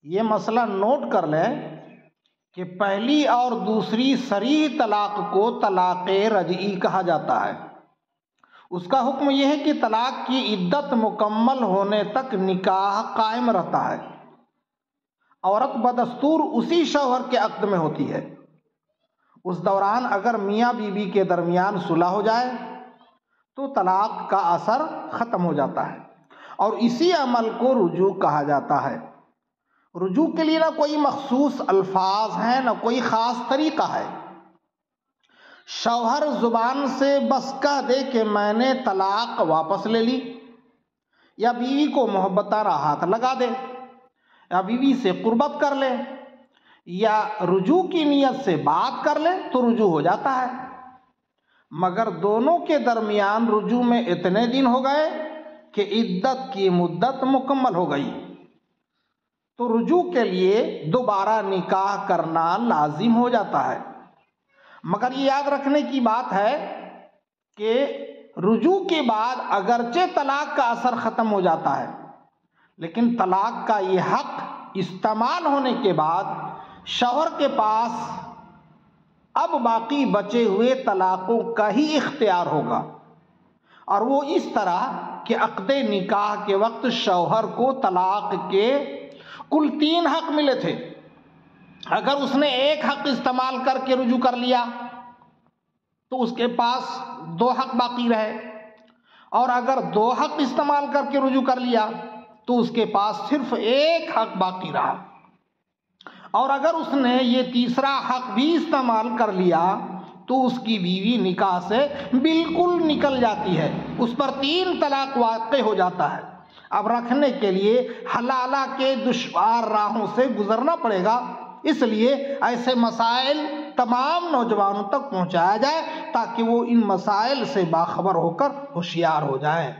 یہ مسئلہ نوٹ کر لیں کہ پہلی اور دوسری صریح طلاق کو طلاق رجعی کہا جاتا ہے۔ اس کا حکم یہ ہے کہ طلاق کی عدت مکمل ہونے تک نکاح قائم رہتا ہے۔ عورت بدستور اسی شوہر کے عقد میں ہوتی ہے۔ اس دوران اگر میاں بیوی کے درمیان صلح ہو جائے تو طلاق کا اثر ختم ہو جاتا ہے اور اسی عمل کو رجوع کہا جاتا ہے۔ رجوع کے لیے نہ کوئی مخصوص الفاظ ہیں نہ کوئی خاص طریقہ ہے۔ شوہر زبان سے بس کہہ دے کہ میں نے طلاق واپس لے لی، یا بیوی کو محبتانہ ہاتھ لگا دے، یا بیوی سے قربت کر لے، یا رجوع کی نیت سے بات کر لے تو رجوع ہو جاتا ہے۔ مگر دونوں کے درمیان رجوع میں اتنے دن ہو گئے کہ عدت کی مدت مکمل ہو گئی تو رجوع کے لیے دوبارہ نکاح کرنا لازم ہو جاتا ہے۔ مگر یہ یاد رکھنے کی بات ہے کہ رجوع کے بعد اگرچہ طلاق کا اثر ختم ہو جاتا ہے، لیکن طلاق کا یہ حق استعمال ہونے کے بعد شوہر کے پاس اب باقی بچے ہوئے طلاقوں کا ہی اختیار ہوگا، اور وہ اس طرح کہ عقد نکاح کے وقت شوہر کو طلاق کے کل 3 حق ملے تھے۔ اگر اس نے ایک حق استعمال کر کے رجوع کر لیا تو اس کے پاس 2 حق باقی رہے، اور اگر 2 حق استعمال کر کے رجوع کر لیا تو اس کے پاس صرف 1 حق باقی رہا، اور اگر اس نے یہ تیسرا حق بھی استعمال کر لیا تو اس کی بیوی نکاح سے بالکل نکل جاتی ہے، اس پر 3 طلاق واقع ہو جاتا ہے۔ اب رکھنے کے لیے حلالہ کے دشوار راہوں سے گزرنا پڑے گا، اس لیے ایسے مسائل تمام نوجوانوں تک پہنچایا جائے تاکہ وہ ان مسائل سے باخبر ہو کر ہوشیار ہو جائیں۔